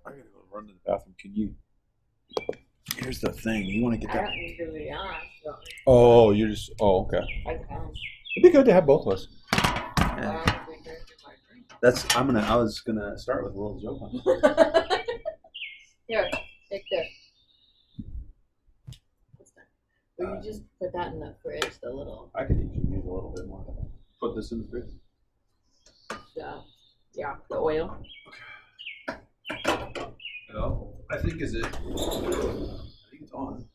I gotta go run to the bathroom. Can you? Here's the thing. You want to get I that? don't usually ask. So Oh, you're just. Oh, okay. I can. It'd be good to have both of us. Well, Yeah. we drink in my drink. That's. I was gonna start with a little joke on Here, take this. This time. Or you just put that in the fridge, the little. I could even use a little bit more. Put this in the fridge. Yeah, the oil. No, I think is it. I think it's on.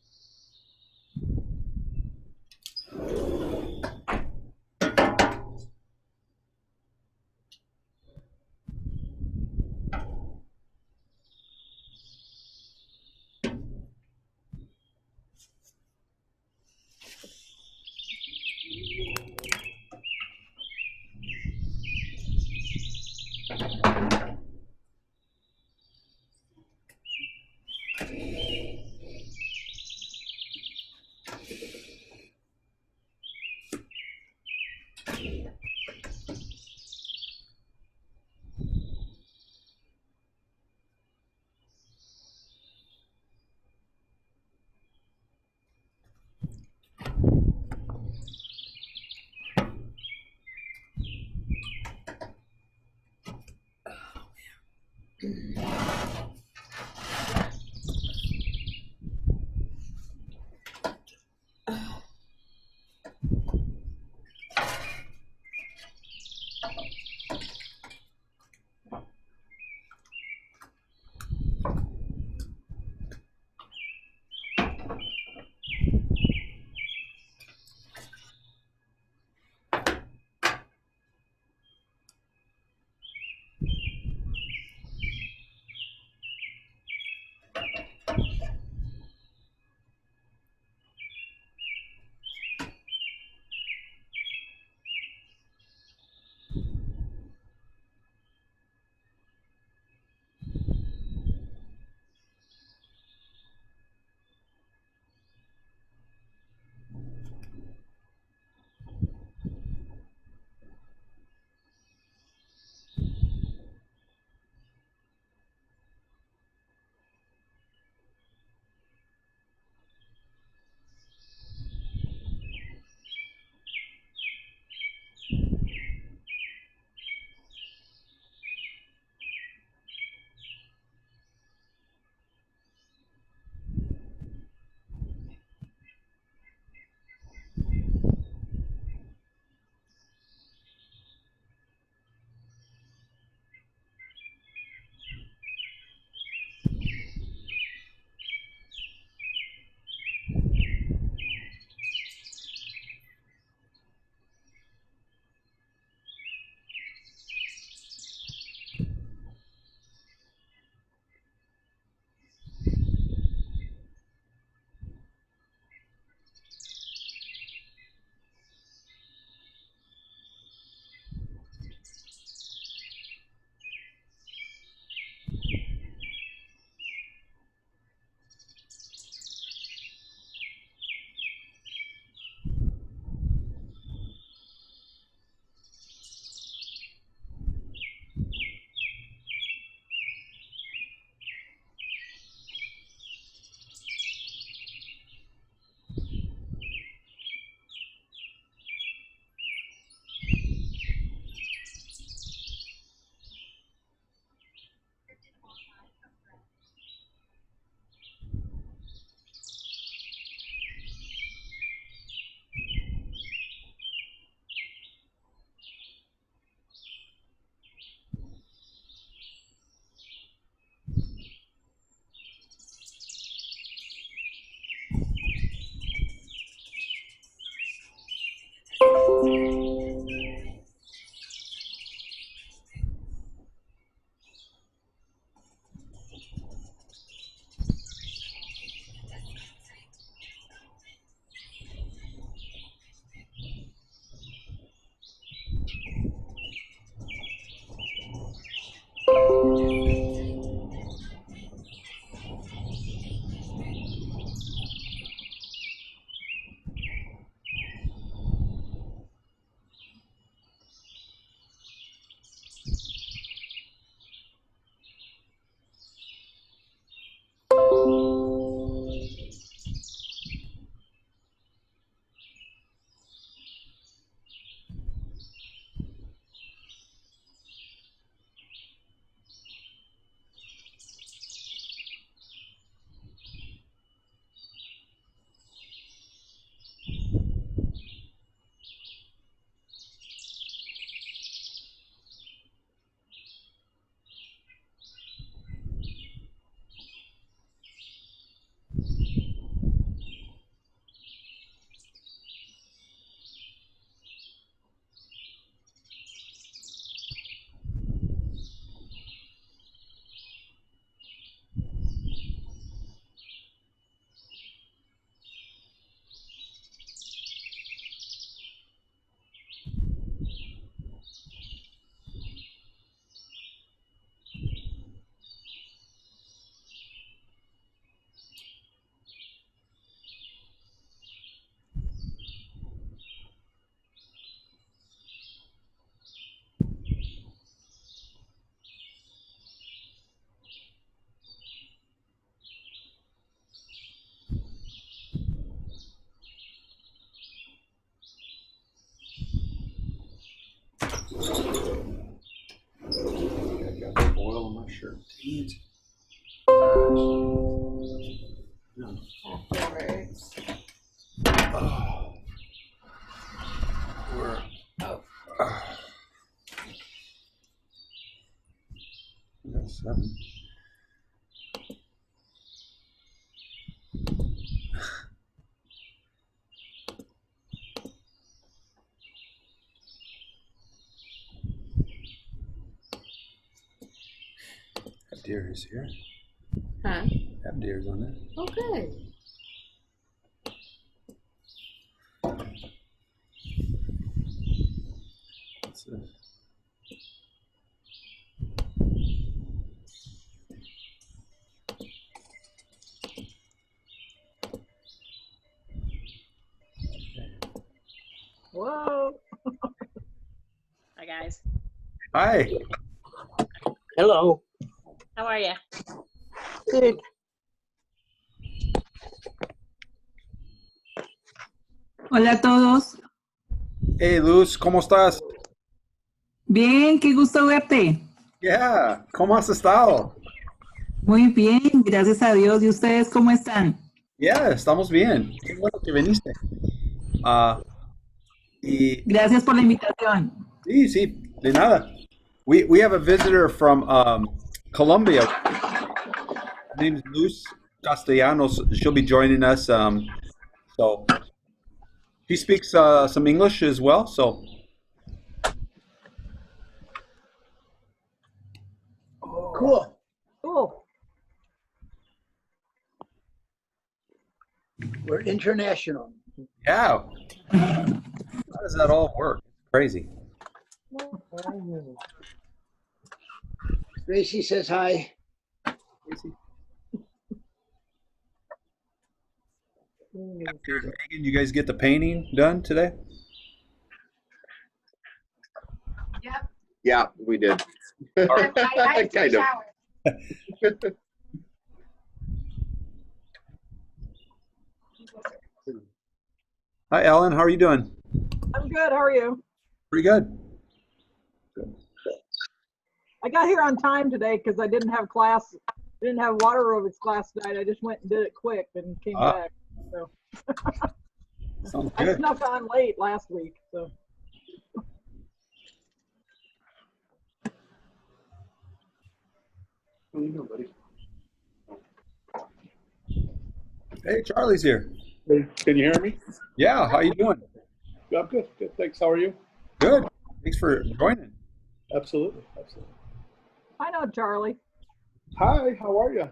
shirt. Dang it. No. Afterwards. Oh. We're, Oh. That's 7. That deer is here. Huh? That deer's on there. Okay. What's this? Whoa. Hi guys. Hi. Hello. How are you? Good. Hola a todos. Hey, Luz, ¿cómo estás? Bien, qué gusto verte. Yeah, ¿cómo has estado? Muy bien, gracias a Dios. ¿Y ustedes cómo están? Yeah, estamos bien. Qué bueno que viniste. Ah, y Gracias por la invitación. sí, sí, de nada. We have a visitor from Colombia. Her name's Luz Castellanos. She'll be joining us. So she speaks some English as well. So Cool. Cool. We're international. yeah, how does that all work? It's crazy. Gracie says hi. Megan, you guys get the painting done today? Yeah, we did. I Kind of. Hi, Ellen. How are you doing? I'm good. How are you? Pretty good. I got here on time today because I didn't have class, didn't have water aerobics class tonight. I just went and did it quick and came Ah. back. So Sounds I good. snuck on late last week. So Hey, Charlie's here. Hey, can you hear me? Yeah, how you doing? I'm good. Good. Thanks. How are you? Good. Thanks for joining. Absolutely. Absolutely. I know Charlie. Hi. How are you?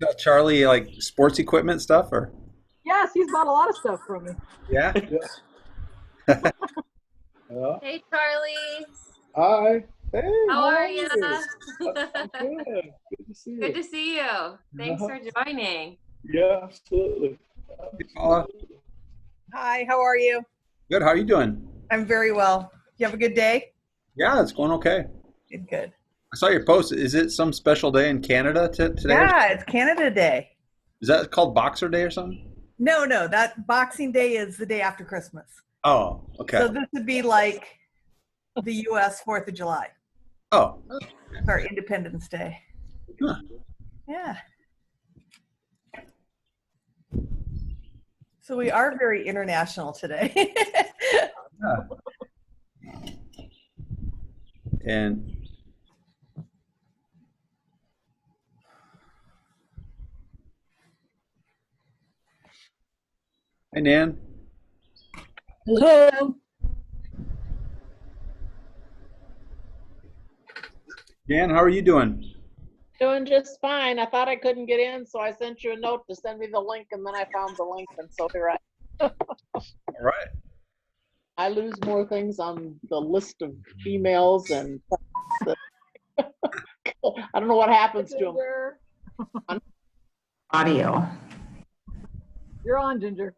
Got Charlie like sports equipment stuff or? Yes, he's bought a lot of stuff from me. Yeah. Yes. Hey Charlie. Hi. Hey. How are you? I'm good. Good to see you. Good to see you. Thanks for joining. Yeah. Absolutely. Hey, Paula. Hi, how are you? Good. How you doing? I'm very well. You have a good day? Yeah, it's going okay. Good, good. I saw your post. Is it some special day in Canada today? Yeah, it's Canada Day. Is that called Boxer Day or something? No, that Boxing Day is the day after Christmas. Oh, okay. So this would be like the U.S. 4th of July, Oh, or Independence Day. huh. Yeah. So we are very international today. Yeah. And hey, Nan. Hello. Dan, how are you doing? Doing just fine. I thought I couldn't get in, so I sent you a note to send me the link, and then I found the link, and so here All right. I lose more things on the list of emails and I don't know what happens to them. Ginger. Audio. You're on, Ginger.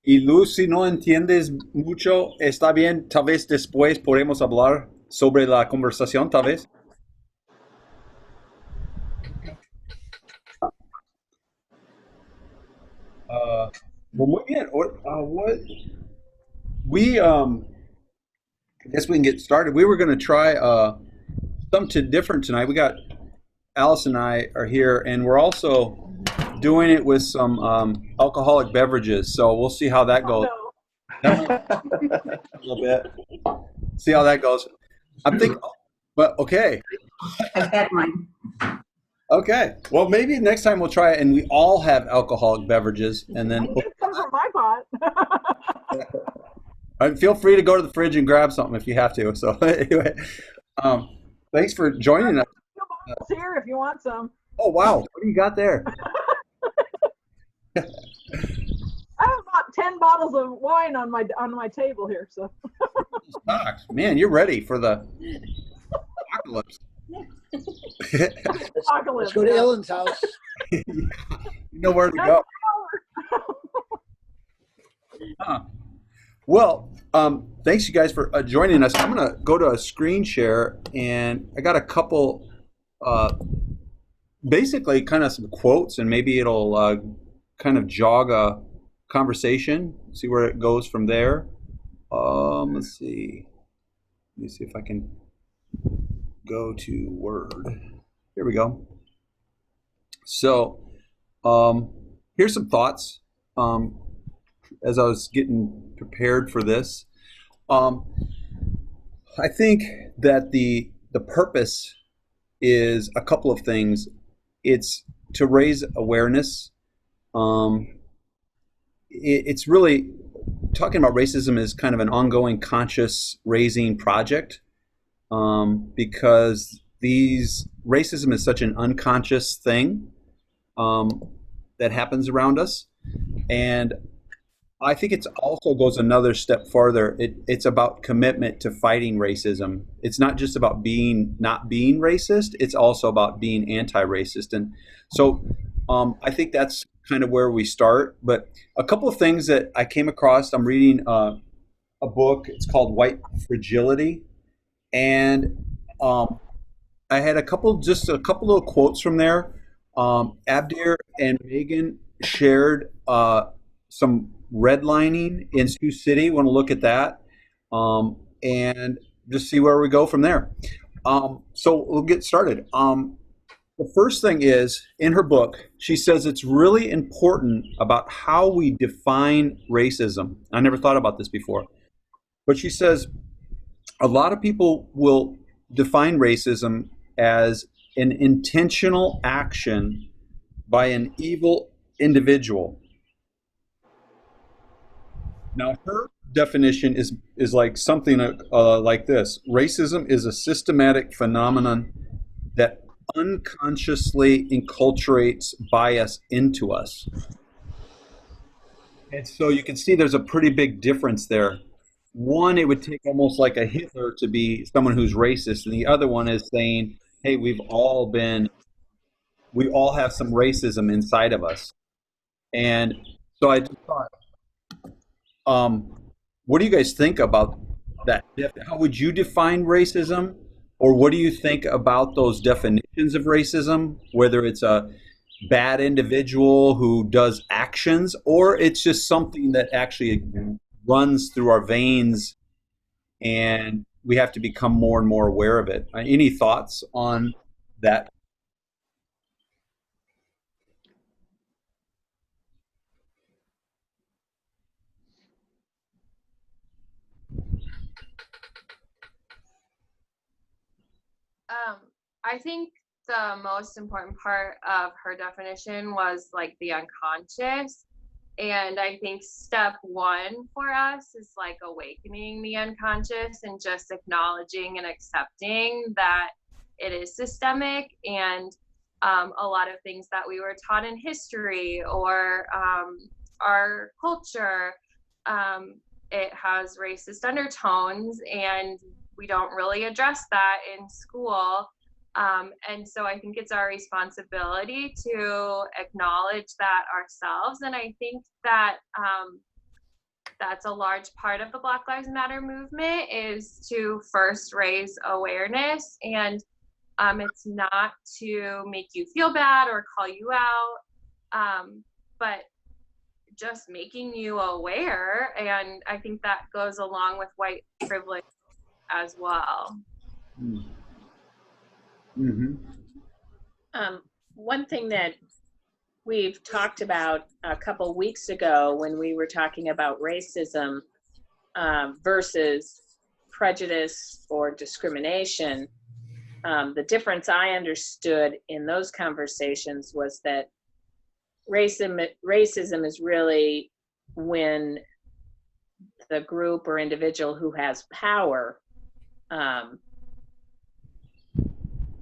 Y Luz, si no entiendes mucho, está bien, tal vez después podemos hablar sobre la conversación, tal vez. Well, muy bien. What? We I guess we can get started. We were going to try something different tonight. We got Alice and I are here, and we're also doing it with some alcoholic beverages. So we'll see how that goes. No. That might be a little bit. See how that goes. I'm thinking, but okay. I've had mine. Okay. Well, maybe next time we'll try it, and we all have alcoholic beverages, and then Get some from my pot. feel free to go to the fridge and grab something if you have to. So anyway, thanks for joining us. It's here if you want some. Oh wow, what do you got there? I have about 10 bottles of wine on my table here, so. Stocks. Man, you're ready for the apocalypse. Let's go to Ellen's house. You know where to go. Well, thanks you guys for joining us. I'm gonna go to a screen share, and I got a couple, basically kind of some quotes, and maybe it'll kind of jog a conversation. See where it goes from there. Let's see. Let me see if I can go to Word. Here we go. So, here's some thoughts. As I was getting prepared for this, I think that the purpose is a couple of things. It's to raise awareness. It's really talking about racism is kind of an ongoing conscious raising project, because racism is such an unconscious thing that happens around us, and I think it also goes another step farther. It's about commitment to fighting racism. It's not just about not being racist. It's also about being anti-racist. And so I think that's kind of where we start. But a couple of things that I came across, I'm reading a book. It's called White Fragility. And I had a couple of quotes from there. Abdir and Megan shared some redlining in Sioux City. Want to look at that and just see where we go from there. So we'll get started. The first thing is, in her book, she says it's really important about how we define racism. I never thought about this before, but she says a lot of people will define racism as an intentional action by an evil individual. Now, her definition is like something like this. Racism is a systematic phenomenon that unconsciously enculturates bias into us. And so you can see there's a pretty big difference there. One, it would take almost like a Hitler to be someone who's racist, and the other one is saying, hey, we all have some racism inside of us. And so I just thought, what do you guys think about that? How would you define racism? Or what do you think about those definitions of racism? Whether it's a bad individual who does actions, or it's just something that actually runs through our veins and we have to become more and more aware of it. Any thoughts on that? I think the most important part of her definition was like the unconscious. And I think step one for us is like awakening the unconscious and just acknowledging and accepting that it is systemic, and a lot of things that we were taught in history or our culture, it has racist undertones, and we don't really address that in school. And so I think it's our responsibility to acknowledge that ourselves. And I think that that's a large part of the Black Lives Matter movement, is to first raise awareness. And it's not to make you feel bad or call you out, but just making you aware. And I think that goes along with white privilege as well. Mm-hmm. One thing that we've talked about a couple weeks ago when we were talking about racism versus prejudice or discrimination, the difference I understood in those conversations was that racism is really when the group or individual who has power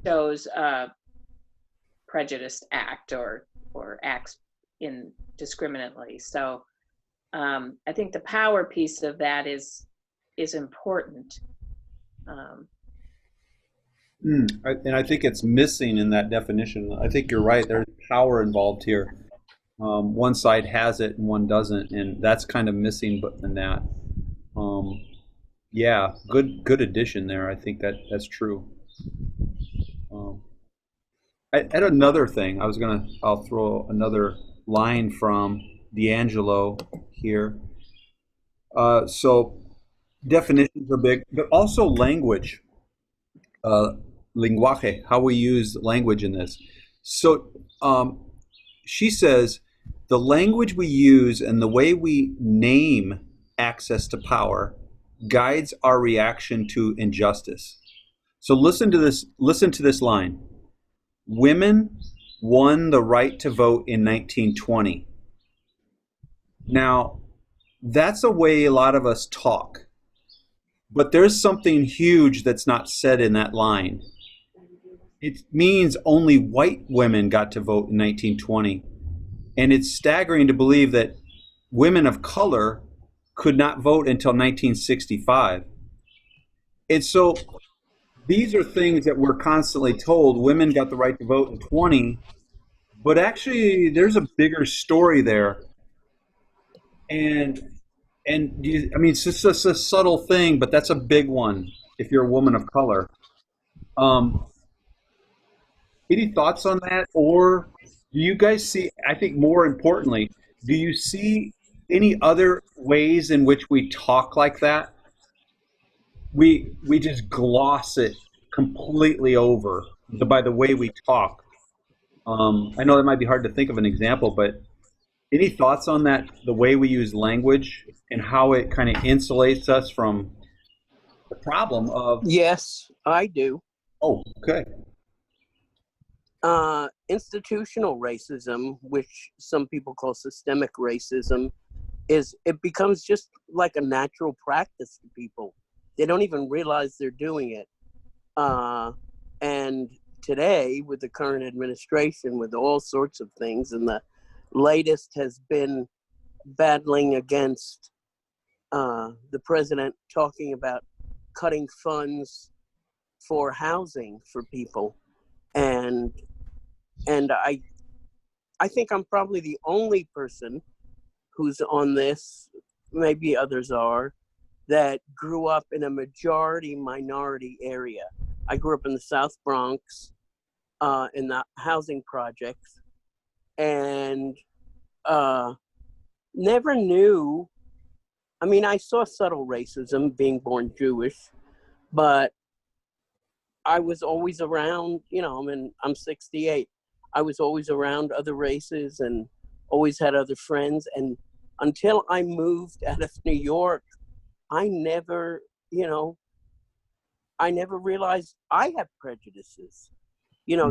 shows a prejudiced act or acts indiscriminately. So I think the power piece of that is important. And I think it's missing in that definition. I think you're right. There's power involved here. One side has it and one doesn't, and that's kind of missing. But in that, yeah, good addition there. I think that's true. I had another thing. I'll throw another line from D'Angelo here. So definitions are big, but also language. Lenguaje, how we use language in this. So she says the language we use and the way we name access to power guides our reaction to injustice. So listen to this line. Women won the right to vote in 1920. Now, that's a way a lot of us talk. But there's something huge that's not said in that line. It means only white women got to vote in 1920. And it's staggering to believe that women of color could not vote until 1965. And so these are things that we're constantly told. Women got the right to vote in 20, but actually there's a bigger story there. And I mean, it's just a subtle thing, but that's a big one if you're a woman of color. Any thoughts on that? Or do you guys see, I think more importantly, do you see any other ways in which we talk like that? We just gloss it completely over by the way we talk. I know that might be hard to think of an example, but any thoughts on that, the way we use language and how it kind of insulates us from the problem of... Yes, I do. Oh, okay. Institutional racism, which some people call systemic racism, it becomes just like a natural practice to people. They don't even realize they're doing it. And today, with the current administration, with all sorts of things, and the latest has been battling against the president talking about cutting funds for housing for people. And I think I'm probably the only person who's on this, maybe others are, that grew up in a majority minority area. I grew up in the South Bronx, in the housing projects, and never knew. I mean, I saw subtle racism being born Jewish, but I was always around, I'm 68. I was always around other races and always had other friends. And until I moved out of New York, I never realized I have prejudices,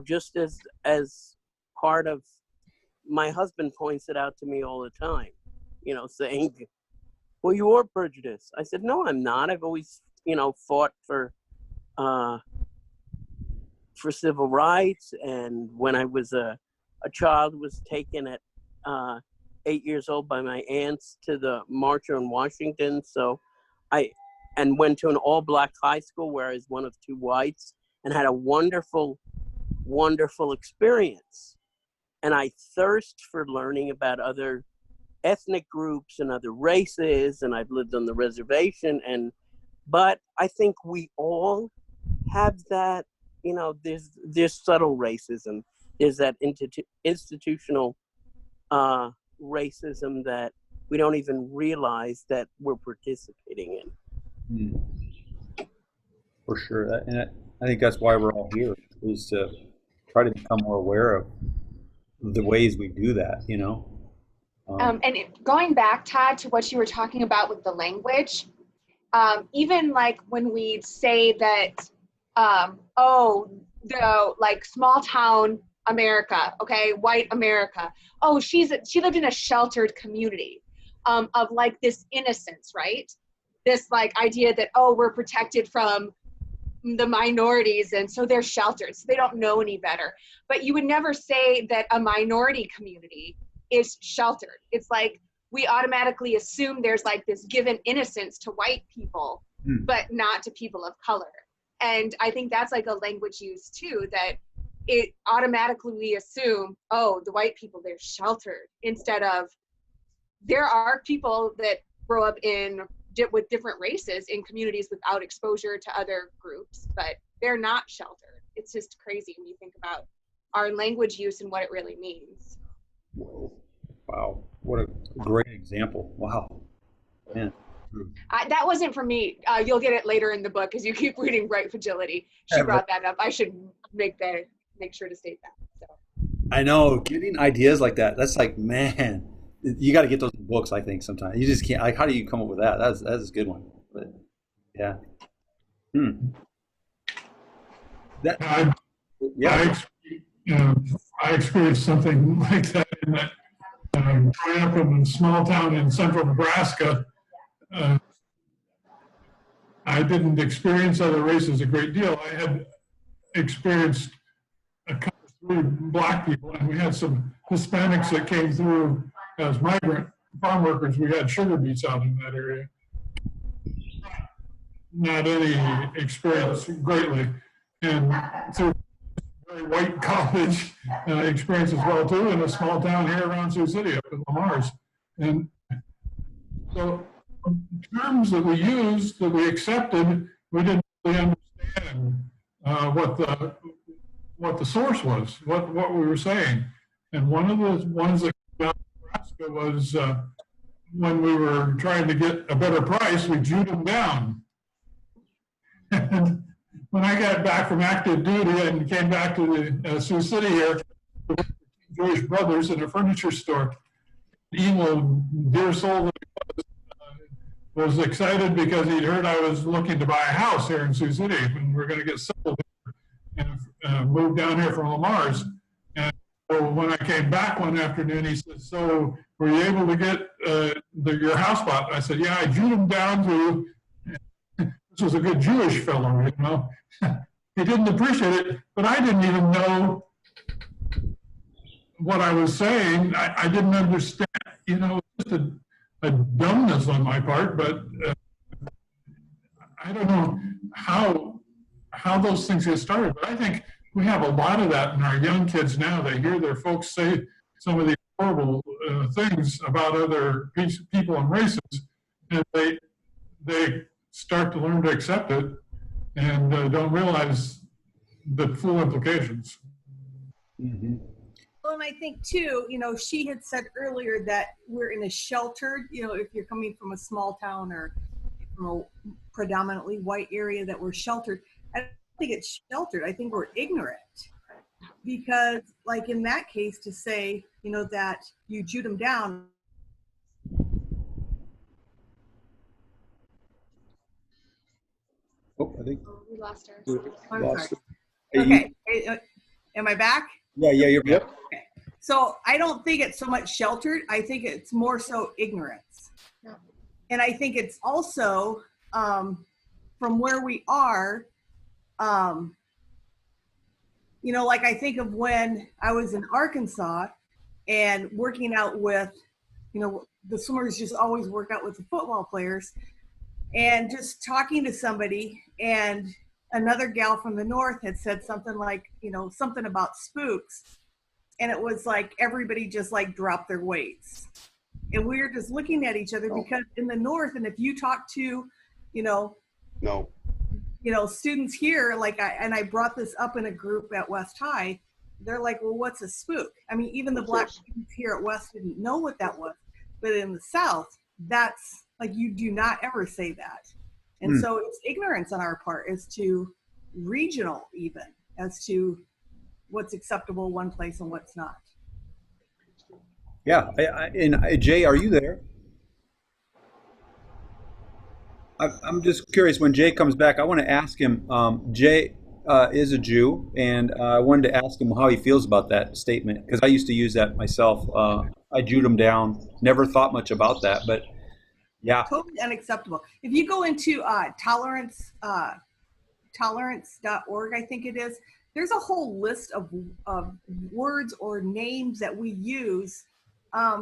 just as part of, my husband points it out to me all the time, saying, well, you are prejudiced. I said, no, I'm not. I've always, fought for civil rights. And when I was a child, was taken at 8 years old by my aunts to the March on Washington. So and went to an all-black high school where I was one of two whites and had a wonderful, wonderful experience. And I thirst for learning about other ethnic groups and other races, and I've lived on the reservation. But I think we all have that, there's subtle racism. There's that institutional racism that we don't even realize that we're participating in. For sure. I think that's why we're all here, is to try to become more aware of the ways we do that, you know? Going back, Todd, to what you were talking about with the language, even like when we say that, like small town America, okay, white America. Oh, she lived in a sheltered community, of like this innocence, right? This like idea that, oh, we're protected from the minorities and so they're sheltered, so they don't know any better. But you would never say that a minority community is sheltered. It's like we automatically assume there's like this given innocence to white people, but not to people of color. And I think that's like a language use too, that it automatically we assume, oh, the white people, they're sheltered, instead of there are people that grow up with different races in communities without exposure to other groups, but they're not sheltered. It's just crazy when you think about our language use and what it really means. Wow, what a great example. Wow. Man. That wasn't for me. You'll get it later in the book as you keep reading Right Fragility. She brought that up. I should make sure to state that. So. I know, getting ideas like that, that's like, man, you got to get those books, I think, sometimes. You just can't, like, how do you come up with that? That's a good one. But, yeah. I experienced something like that in that growing up in a small town in central Nebraska. I didn't experience other races a great deal. I had experienced a couple of black people, and we had some Hispanics that came through as migrant farm workers. We had sugar beets out in that area. Not any experience greatly. And through very white college experience as well too, in a small town here around Sioux City up in Lamar's. And so terms that we used, that we accepted, we didn't really understand what the source was, what we were saying. And one of the ones that came out of Nebraska was when we were trying to get a better price, we Jewed them down. And when I got back from active duty and came back to the Sioux City here, Jewish brothers in a furniture store, Emil, dear soul, was excited because he'd heard I was looking to buy a house here in Sioux City, and we're going to get settled here and move down here from Lamar's. And so when I came back one afternoon, he said, "So were you able to get your house bought?" And I said, "Yeah, I Jewed him down to." This was a good Jewish fellow, you know. He didn't appreciate it, but I didn't even know what I was saying. I didn't understand, you know, just a dumbness on my part, but I don't know how those things get started. But I think we have a lot of that in our young kids now. They hear their folks say some of these horrible things about other people and races, and they start to learn to accept it and don't realize the full implications. Mm-hmm. Well, and I think too, you know, she had said earlier that we're in a sheltered, you know, if you're coming from a small town or from a predominantly white area, that we're sheltered. I don't think it's sheltered. I think we're ignorant. Because like in that case, to say, you know, that you Jewed them down. Oh, I think we lost her. I'm sorry. Okay. Am I back? Yeah, you're back. Okay. So I don't think it's so much sheltered. I think it's more so ignorance. No. And I think it's also from where we are, you know, like I think of when I was in Arkansas and working out with, you know, the swimmers just always work out with the football players, and just talking to somebody, and another gal from the north had said something like, you know, something about spooks. And it was like everybody just like dropped their weights. And we were just looking at each other because in the north, and if you talk to, you know, students here, like I brought this up in a group at West High, they're like, well, what's a spook? I mean, even the black students here at West didn't know what that was, but in the South, that's like, you do not ever say that. And so it's ignorance on our part as to regional, even as to what's acceptable one place and what's not. Yeah, and Jay, are you there? I'm just curious. When Jay comes back, I want to ask him. Jay is a Jew, and I wanted to ask him how he feels about that statement because I used to use that myself. I Jewed him down. Never thought much about that, but yeah. Totally unacceptable. If you go into tolerance.org, I think it is, there's a whole list of words or names that we use.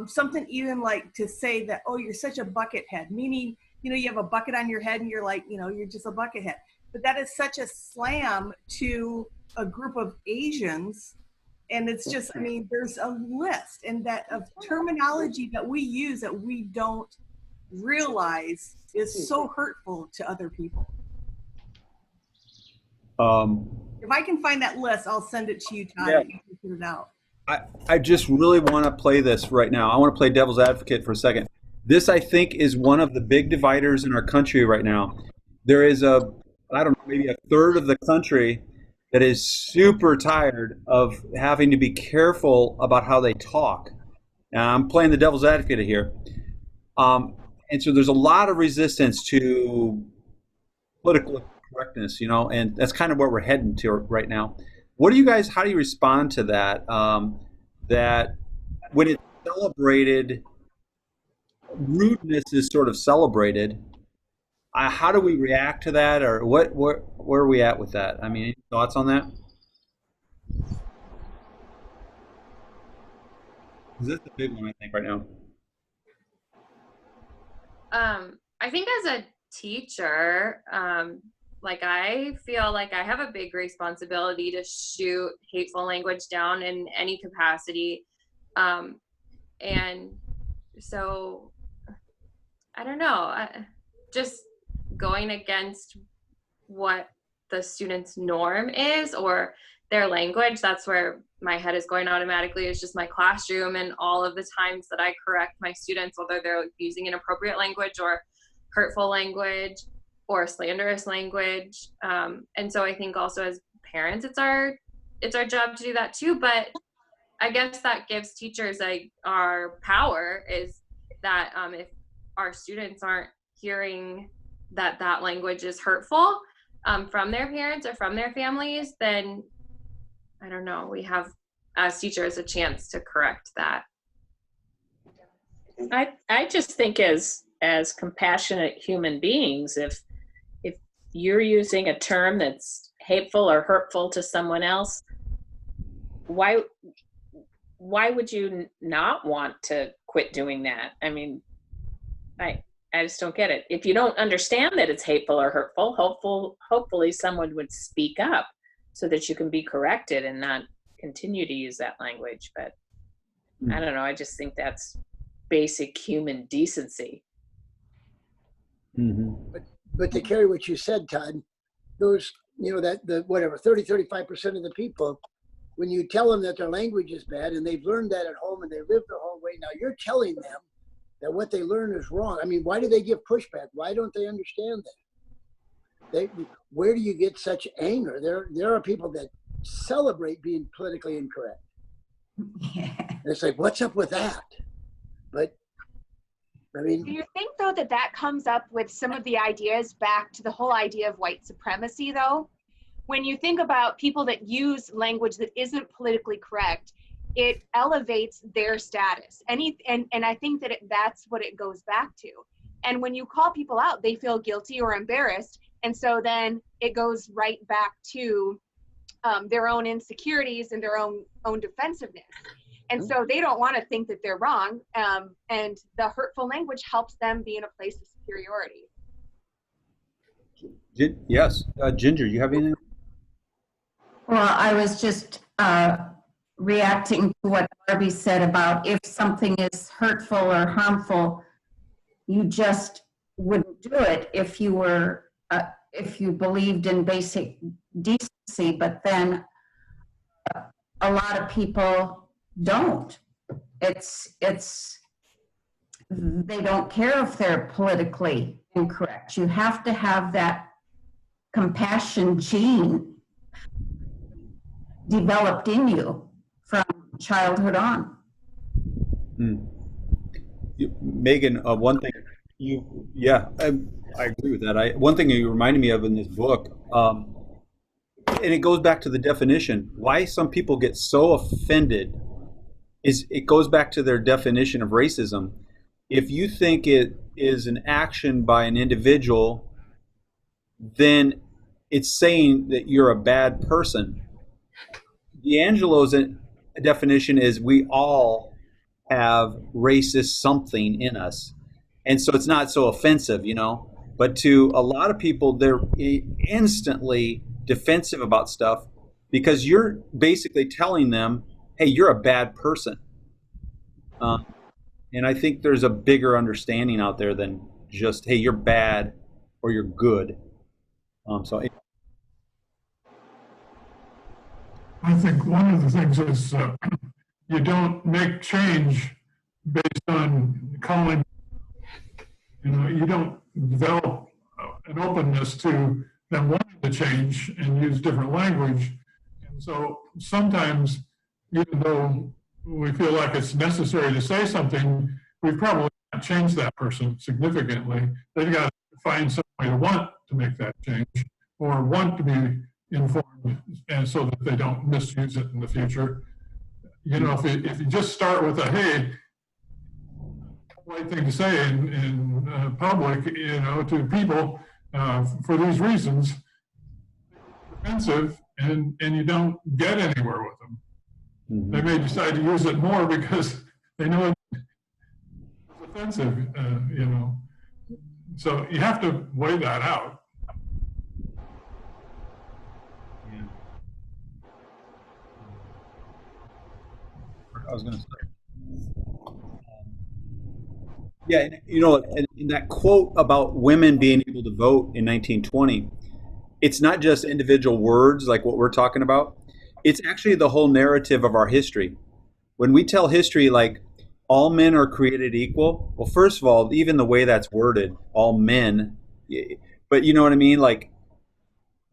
Something even like to say that, oh, you're such a bucket head, meaning, you know, you have a bucket on your head and you're like, you know, you're just a bucket head. But that is such a slam to a group of Asians. And it's just, I mean, there's a list and that of terminology that we use that we don't realize is so hurtful to other people. If I can find that list, I'll send it to you, Todd. Yeah. You can put it out. I just really want to play this right now. I want to play devil's advocate for a second. This, I think, is one of the big dividers in our country right now. There is I don't know, maybe a third of the country that is super tired of having to be careful about how they talk. Now, I'm playing the devil's advocate here. And so there's a lot of resistance to political correctness, you know, and that's kind of where we're heading to right now. What do you guys, how do you respond to that? That when it's celebrated, rudeness is sort of celebrated. How do we react to that, or where are we at with that? I mean, any thoughts on that? This is the big one, I think, right now. I think as a teacher, like I feel like I have a big responsibility to shoot hateful language down in any capacity. And so I don't know, just going against what the student's norm is or their language, that's where my head is going automatically. It's just my classroom and all of the times that I correct my students, whether they're using inappropriate language or hurtful language or slanderous language. And so I think also as parents, it's our job to do that too. But I guess that gives teachers like our power is that if our students aren't hearing that language is hurtful from their parents or from their families, then I don't know, we have as teachers a chance to correct that. I just think as compassionate human beings, if you're using a term that's hateful or hurtful to someone else, why would you not want to quit doing that? I mean, I just don't get it. If you don't understand that it's hateful or hurtful, hopefully someone would speak up so that you can be corrected and not continue to use that language. But I don't know, I just think that's basic human decency. Mm-hmm. But to carry what you said, Todd, those, you know, that the whatever 35% of the people, when you tell them that their language is bad and they've learned that at home and they live their whole way, now you're telling them that what they learn is wrong. I mean, why do they give pushback? Why don't they understand that? Where do you get such anger? There are people that celebrate being politically incorrect. Yeah. And it's like, what's up with that? But I mean, do you think though that comes up with some of the ideas back to the whole idea of white supremacy though? When you think about people that use language that isn't politically correct, it elevates their status. And I think that that's what it goes back to. And when you call people out, they feel guilty or embarrassed. And so then it goes right back to their own insecurities and their own defensiveness. And so they don't want to think that they're wrong. And the hurtful language helps them be in a place of superiority. Yes. Ginger, you have anything? Well, I was just reacting to what Barbie said about if something is hurtful or harmful, you just wouldn't do it if you were if you believed in basic decency. But then a lot of people don't. They don't care if they're politically incorrect. You have to have that compassion gene developed in you from childhood on. Megan, one thing I agree with that. One thing you reminded me of in this book, and it goes back to the definition. Why some people get so offended is it goes back to their definition of racism. If you think it is an action by an individual, then it's saying that you're a bad person. D'Angelo's definition is we all have racist something in us. And so it's not so offensive, But to a lot of people, they're instantly defensive about stuff because you're basically telling them, hey, you're a bad person. And I think there's a bigger understanding out there than just, hey, you're bad or you're good. I think one of the things is you don't make change based on calling, you don't develop an openness to them wanting to change and use different language. And so sometimes, even though we feel like it's necessary to say something, we probably not change that person significantly. They've got to find some way to want to make that change or want to be informed, and so that they don't misuse it in the future. If you just start with a, hey, right thing to say in public, to people for these reasons, offensive, and you don't get anywhere with them. Mm-hmm. They may decide to use it more because they know it's offensive, So you have to weigh that out. I was going to say. Yeah, in that quote about women being able to vote in 1920, it's not just individual words like what we're talking about. It's actually the whole narrative of our history. When we tell history like all men are created equal, well, first of all, even the way that's worded, all men, but you know what I mean? Like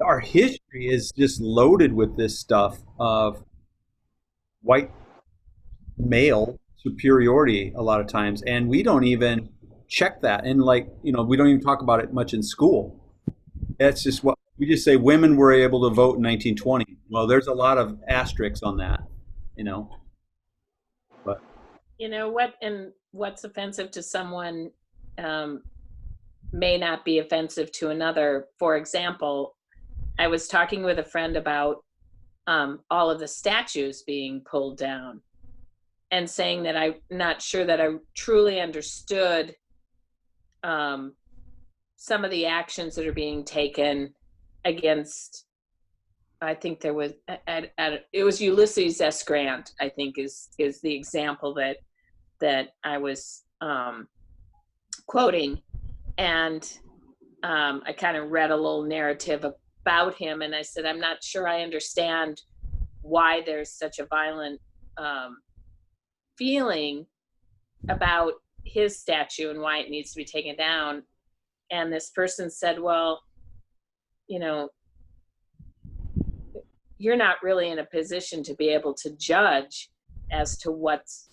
our history is just loaded with this stuff of white male superiority a lot of times, and we don't even check that, and we don't even talk about it much in school. That's just what we just say. Women were able to vote in 1920. Well, there's a lot of asterisks on that, but what's offensive to someone may not be offensive to another. For example, I was talking with a friend about all of the statues being pulled down, and saying that I'm not sure that I truly understood some of the actions that are being taken against, I think there was, it was Ulysses S. Grant, I think is the example that I was quoting. And I kind of read a little narrative about him, and I said, I'm not sure I understand why there's such a violent feeling about his statue and why it needs to be taken down. And this person said, well, you're not really in a position to be able to judge as to what's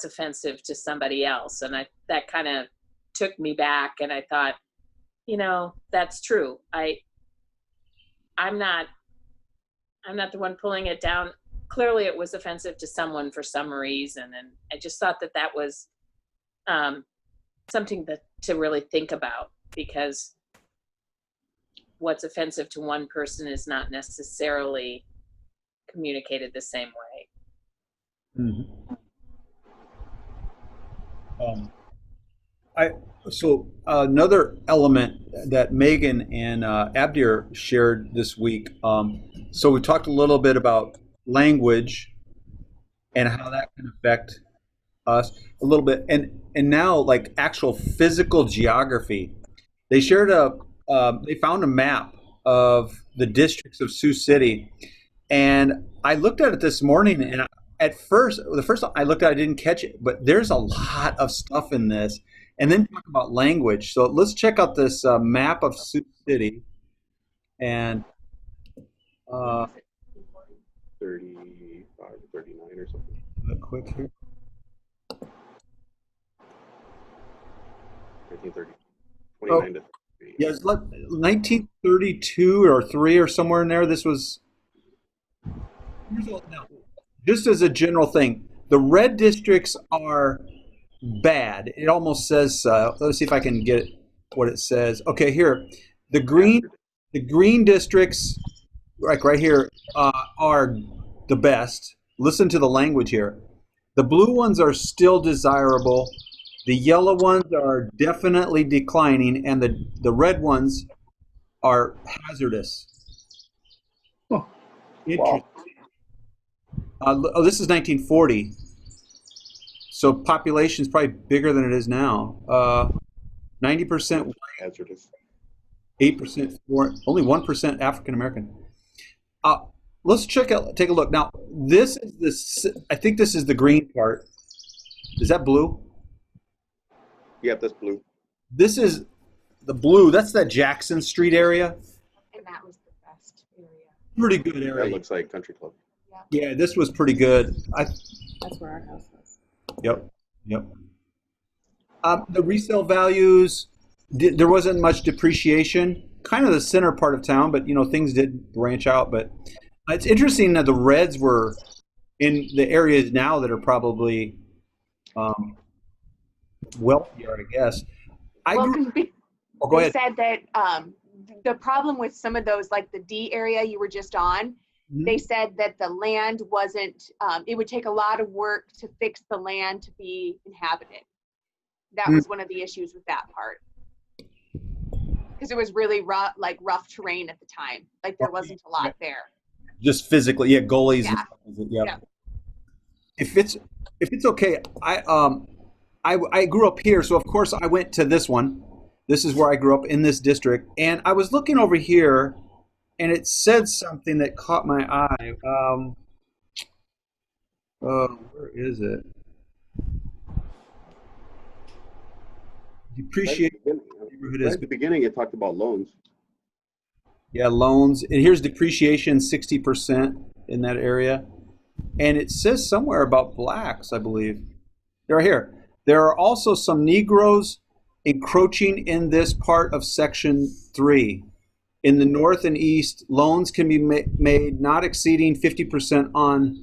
offensive to somebody else. And that kind of took me back, and I thought, that's true. I'm not the one pulling it down. Clearly it was offensive to someone for some reason, and I just thought that was something to really think about, because what's offensive to one person is not necessarily communicated the same way. Mm-hmm. So another element that Megan and Abdir shared this week. So we talked a little bit about language and how that can affect us a little bit, and now like actual physical geography. They shared they found a map of the districts of Sioux City, And I looked at it this morning, and at first, the first time I looked at it, I didn't catch it, but there's a lot of stuff in this. And then talk about language. So let's check out this map of Sioux City. And 35 or 39 or something. Quick here. 1930. 29 to 30. Yeah, it's like 1932 or 3 or somewhere in there. This was. Now, just as a general thing, the red districts are bad. It almost says. Let's see if I can get what it says. Okay, here, the green districts, like right here, are the best. Listen to the language here. The blue ones are still desirable. The yellow ones are definitely declining, and the red ones are hazardous. Oh, interesting. This is 1940. So population is probably bigger than it is now. 90% hazardous. 8% for only 1% African American. Let's take a look. Now, this is I think this is the green part. Is that blue? Yep, that's blue. This is the blue. That's that Jackson Street area. And that was the best area. Pretty good area. That looks like Country Club. Yeah, this was pretty good. That's where our house was. Yep. The resale values, there wasn't much depreciation. Kind of the center part of town, but things did branch out. But it's interesting that the reds were in the areas now that are probably wealthier, I guess. Go ahead. Said that the problem with some of those, like the D area you were just on, they said that the land wasn't, it would take a lot of work to fix the land to be inhabited. That was one of the issues with that part. Because it was really rough terrain at the time. Like there wasn't a lot there. Just physically, gullies. Yeah. Yeah. If it's okay, I grew up here, so of course I went to this one. This is where I grew up in this district, and I was looking over here, and it said something that caught my eye. Where is it? Depreciation. Right at the beginning, it talked about loans. Yeah, loans. And here's depreciation, 60% in that area. And it says somewhere about blacks, I believe. They're here. There are also some Negroes encroaching in this part of Section 3. In the north and east, loans can be made not exceeding 50% on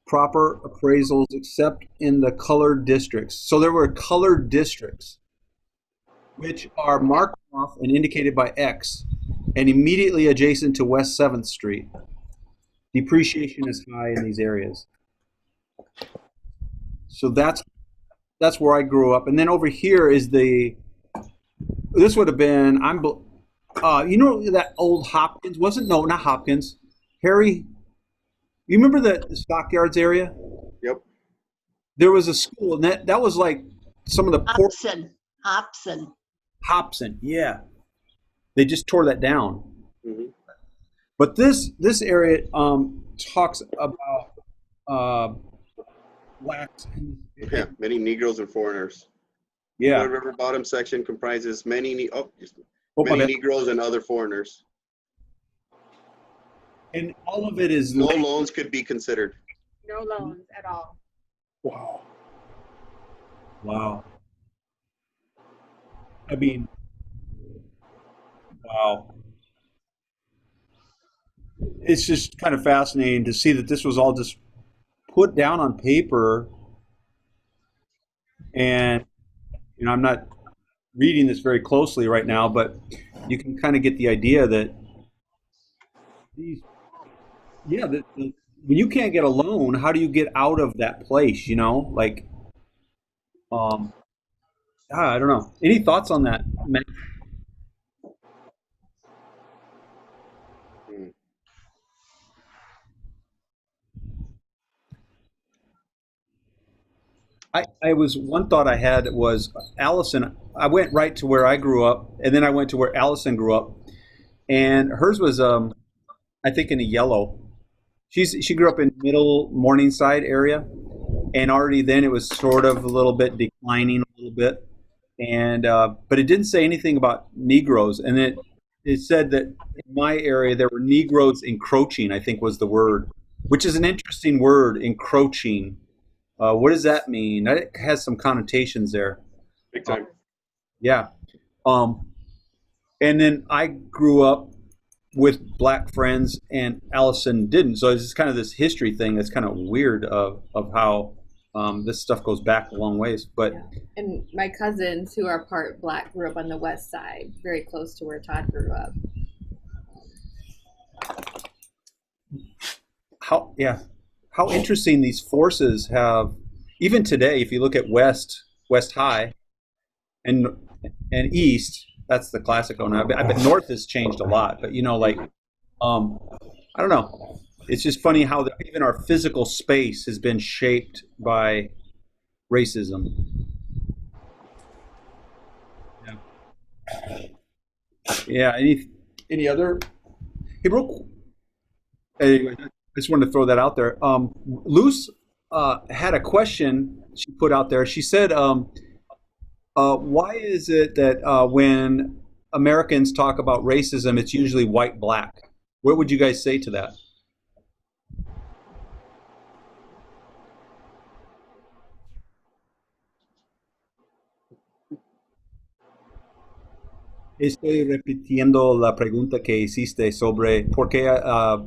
proper appraisals except in the colored districts. So there were colored districts, which are marked off and indicated by X, and immediately adjacent to West 7th Street. Depreciation is high in these areas. So that's where I grew up. And then over here is this would have been, that old Hopkins, not Hopkins, Harry, you remember the Stockyards area? Yep. There was a school, and that was like some of the Hobson, yeah. They just tore that down. Mm-hmm. But this area talks about blacks. Yeah, many Negroes and foreigners. Yeah. The River Bottom section comprises many many Negroes and other foreigners. And all of it is no loans could be considered. No loans at all. Wow. I mean, wow. It's just kind of fascinating to see that this was all just put down on paper. And, I'm not reading this very closely right now, but you can kind of get the idea that when you can't get a loan, how do you get out of that place, I don't know. Any thoughts on that, Matt? One thought I had was Allison. I went right to where I grew up, and then I went to where Allison grew up, and hers was, I think, in a yellow. She grew up in Middle Morningside area, and already then it was sort of a little bit declining a little bit, and but it didn't say anything about Negroes, and it said that in my area there were Negroes encroaching, I think was the word, which is an interesting word, encroaching. What does that mean? That has some connotations there. Big time. Yeah. Um, and then I grew up with black friends, and Allison didn't. So it's just kind of this history thing that's kind of weird of how this stuff goes back a long ways. But Yeah. And my cousins who are part black grew up on the west side, very close to where Todd grew up. how interesting these forces have, even today, if you look at West High and East, that's the classic one. I bet North has changed a lot, but like I don't know. It's just funny how even our physical space has been shaped by racism. Yeah. Yeah. Any other? Hey, anyway, I just wanted to throw that out there. Luce had a question she put out there. She said, "Why is it that when Americans talk about racism, it's usually white black?" What would you guys say to that? Estoy repitiendo la pregunta que hiciste sobre por qué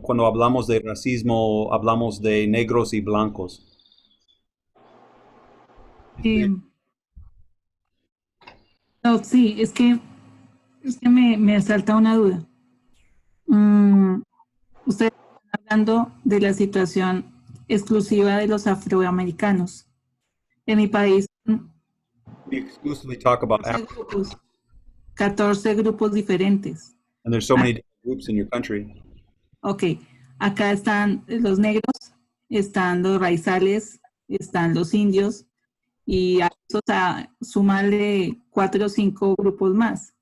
cuando hablamos de racismo hablamos de negros y blancos. No, sí, es que me salta una duda. Ustedes están hablando de la situación exclusiva de los afroamericanos. En mi país, We exclusively talk about 14 grupos, 14 grupos diferentes. and there's so many different groups in your country. Ok, acá están los negros, están los raizales, están los indios, y a eso sumarle 4 o 5 grupos más.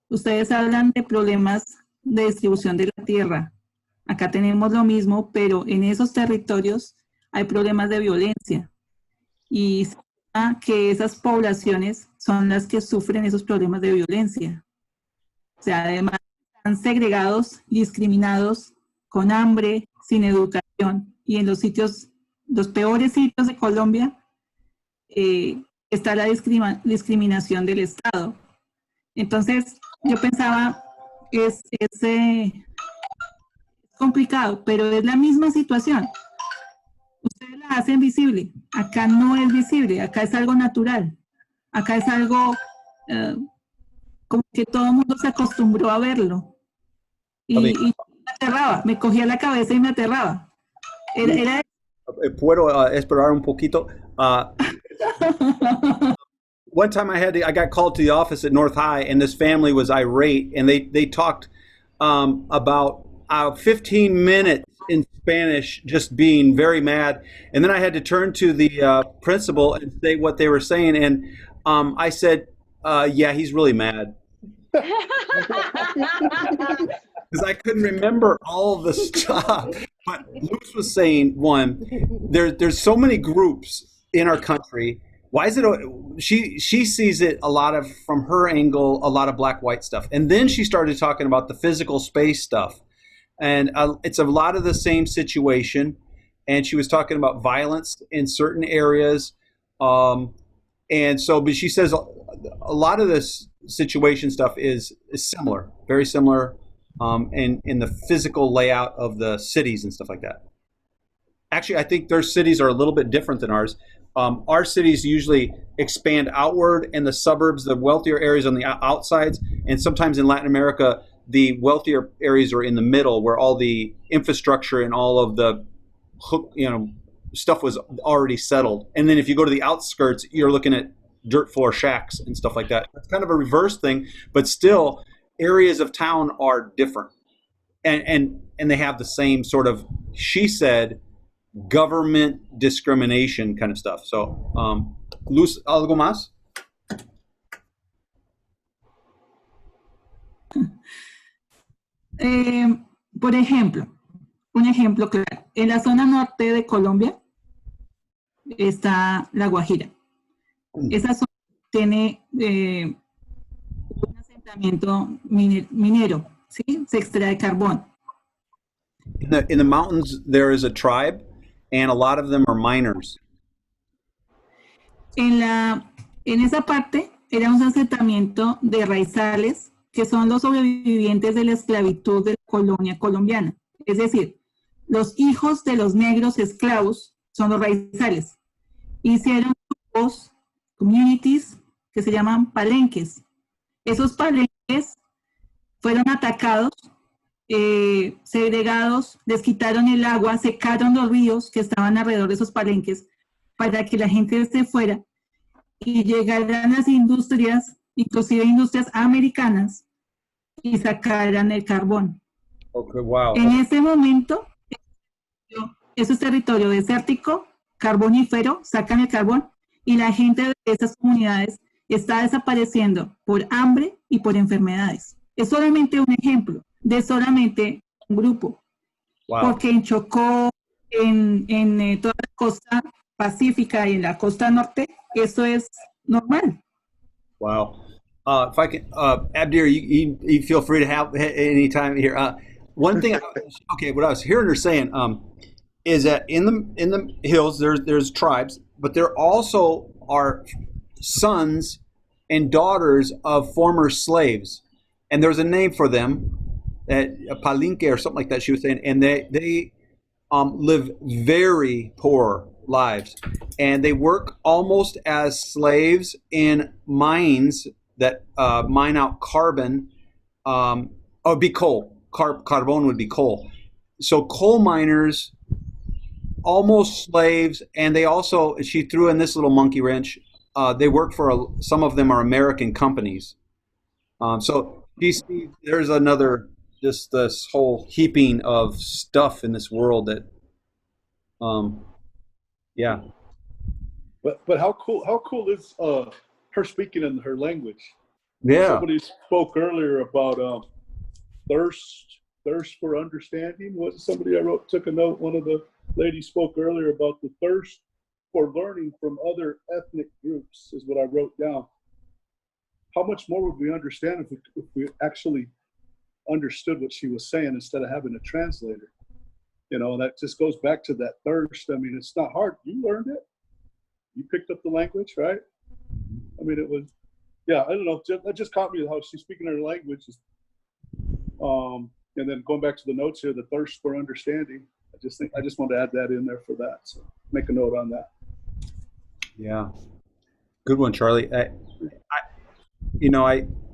Ustedes hablan de problemas de distribución de la tierra. Acá tenemos lo mismo, pero en esos territorios hay problemas de violencia. Y se estima que esas poblaciones son las que sufren esos problemas de violencia. O sea, además están segregados, discriminados, con hambre, sin educación. Y en los peores sitios de Colombia, está la discriminación del Estado. Entonces, yo pensaba, es complicado, pero es la misma situación. Ustedes la hacen visible, acá no es visible, acá es algo natural, acá es algo como que todo el mundo se acostumbró a verlo. Y me aterraba, me cogía la cabeza y me aterraba. ¿Puedo esperar un poquito? One time I got called to the office at North High, and this family was irate, and they talked about 15 minutes in Spanish, just being very mad. And then I had to turn to the principal and say what they were saying, and I said, "Yeah, he's really mad." Because I couldn't remember all of the stuff. But Luke was saying, there's so many groups in our country. Why is it? She sees it a lot of, from her angle, a lot of black-white stuff, and then she started talking about the physical space stuff, and it's a lot of the same situation. And she was talking about violence in certain areas, and so, but she says a lot of this situation stuff is similar, very similar, in the physical layout of the cities and stuff like that. Actually, I think their cities are a little bit different than ours. Our cities usually expand outward, and the suburbs, the wealthier areas on the outsides, and sometimes in Latin America, the wealthier areas are in the middle, where all the infrastructure and all of the stuff was already settled. And then if you go to the outskirts, you're looking at dirt floor shacks and stuff like that. It's kind of a reverse thing, but still, areas of town are different, and they have the same sort of, she said, government discrimination kind of stuff. So, Luz, ¿algo más? Por ejemplo, un ejemplo claro. En la zona norte de Colombia está La Guajira. Esa zona tiene un asentamiento minero, ¿sí? Se extrae carbón. In the mountains, there is a tribe, and a lot of them are miners. En esa parte era un asentamiento de raizales, que son los sobrevivientes de la esclavitud de la colonia colombiana. Es decir, los hijos de los negros esclavos son los raizales. Hicieron grupos, communities, que se llaman palenques. Esos palenques fueron atacados, segregados, les quitaron el agua, secaron los ríos que estaban alrededor de esos palenques para que la gente se fuera y llegaran las industrias, inclusive industrias americanas, y sacaran el carbón. Okay, wow. En ese momento, eso es territorio desértico, carbonífero, sacan el carbón y la gente de esas comunidades está desapareciendo por hambre y por enfermedades. Es solamente un ejemplo de solamente un grupo. Wow. Porque en Chocó, en toda la costa pacífica y en la costa norte, eso es normal. Wow. If I can, Abdir, you feel free to have any time here. One thing, okay, what I was hearing her saying is that in the hills there's tribes, but there also are sons and daughters of former slaves, and there's a name for them, palinque or something like that. She was saying, and they live very poor lives, and they work almost as slaves in mines that mine out carbon. It'd be coal. Carbon would be coal. So coal miners, almost slaves, and they also, she threw in this little monkey wrench. They work for some of them are American companies. So there's another, just this whole heaping of stuff in this world that, yeah. But how cool is her speaking in her language? Yeah. Somebody spoke earlier about thirst for understanding. Was somebody took a note? One of the ladies spoke earlier about the thirst for learning from other ethnic groups, is what I wrote down. How much more would we understand if we actually understood what she was saying instead of having a translator? You know, that just goes back to that thirst. I mean, it's not hard. You learned it. You picked up the language, right? I mean, it was, yeah, I don't know. That just caught me how she's speaking her language. And then going back to the notes here, the thirst for understanding. I just wanted to add that in there for that. So make a note on that. Yeah. Good one, Charlie. I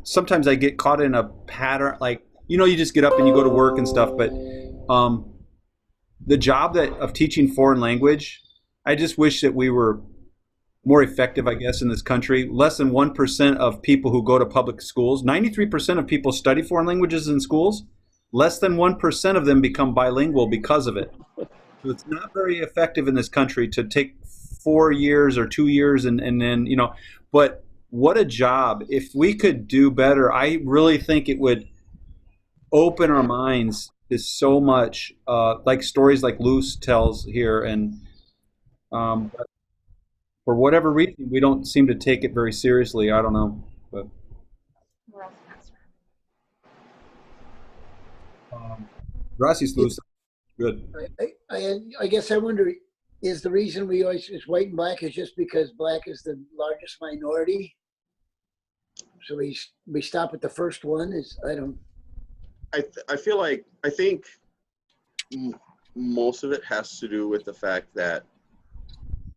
sometimes I get caught in a pattern, like, you just get up and you go to work and stuff, but the job of teaching foreign language, I just wish that we were more effective, I guess, in this country. Less than 1% of people who go to public schools, 93% of people study foreign languages in schools. Less than 1% of them become bilingual because of it. So it's not very effective in this country to take 4 years or 2 years and then, but what a job. If we could do better, I really think it would open our minds to so much, like stories like Luz tells here. And for whatever reason, we don't seem to take it very seriously. I don't know. But gracias, Luz. Good. I guess I wonder, is the reason we always is white and black is just because black is the largest minority? So we stop at the first one. I think most of it has to do with the fact that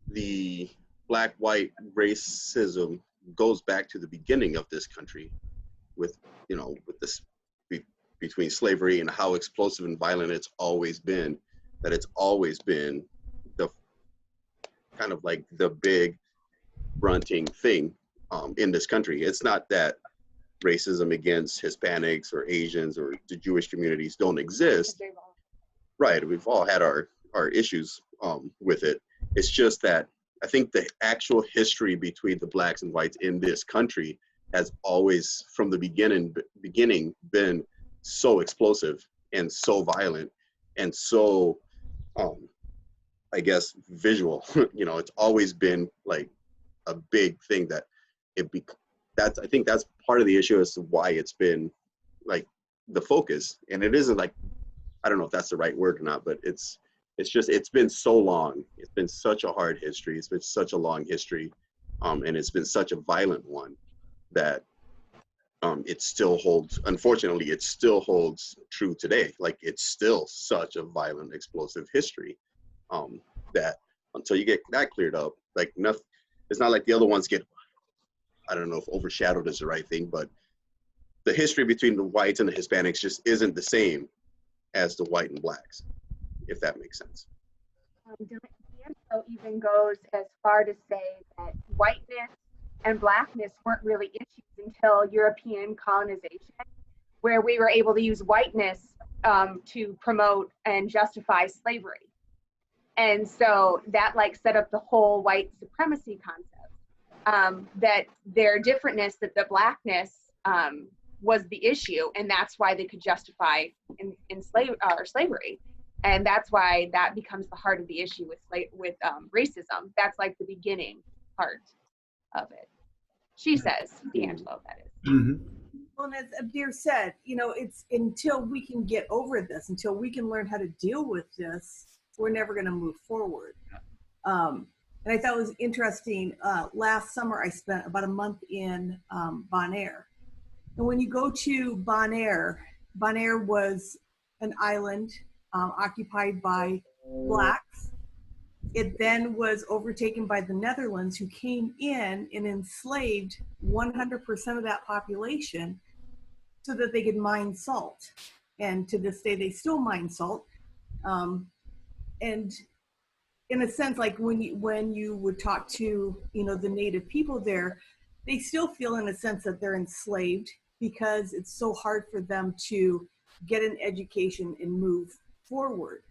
the black-white racism goes back to the beginning of this country, with this between slavery and how explosive and violent it's always been. That it's always been the kind of like the big grunting thing in this country. It's not that racism against Hispanics or Asians or the Jewish communities don't exist. Right, we've all had our issues with it. It's just that I think the actual history between the blacks and whites in this country has always, from the beginning, been so explosive and so violent. and so, I guess, visual. You know, it's always been like a big thing that that's, I think that's part of the issue as to why it's been like the focus. And it isn't like, I don't know if that's the right word or not, but it's just, it's been so long. It's been such a hard history. It's been such a long history. And it's been such a violent one that it still holds, unfortunately, it still holds true today. Like, it's still such a violent, explosive history that until you get that cleared up, like nothing, it's not like the other ones get, I don't know if overshadowed is the right thing, but the history between the whites and the Hispanics just isn't the same as the white and blacks, if that makes sense. D'Angelo even goes as far to say that whiteness and blackness weren't really issues until European colonization, where we were able to use whiteness to promote and justify slavery. And so that like set up the whole white supremacy concept, that their differentness, that the blackness was the issue, and that's why they could justify slavery. And that's why that becomes the heart of the issue with racism. That's like the beginning part of it. She says, D'Angelo, that is. Mm-hmm. Well, and as Abdir said, you know, it's until we can get over this, until we can learn how to deal with this, we're never going to move forward. And I thought it was interesting. Last summer, I spent about a month in Bonaire. And when you go to Bonaire, Bonaire was an island occupied by blacks. It then was overtaken by the Netherlands, who came in and enslaved 100% of that population so that they could mine salt. And to this day, they still mine salt. And in a sense, like when you would talk to, you know, the native people there, they still feel in a sense that they're enslaved because it's so hard for them to get an education and move forward.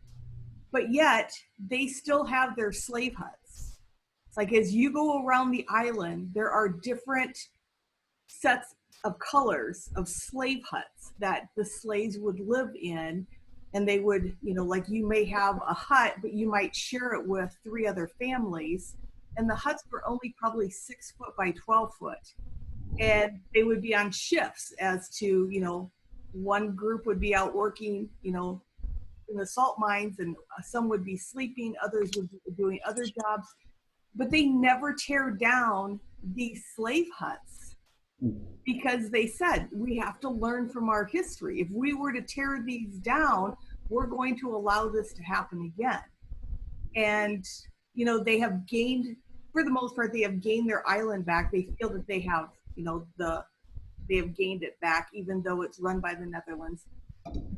But yet they still have their slave huts. It's like, as you go around the island, there are different sets of colors of slave huts that the slaves would live in. And they would, you know, like you may have a hut, but you might share it with 3 other families. And the huts were only probably 6 foot by 12 foot. And they would be on shifts as to, you know, one group would be out working, you know, in the salt mines, and some would be sleeping, others would be doing other jobs. But they never tear down these slave huts because they said, we have to learn from our history. If we were to tear these down, we're going to allow this to happen again. And, you know, they have gained, for the most part, they have gained their island back. They feel that they have, you know, they have gained it back, even though it's run by the Netherlands.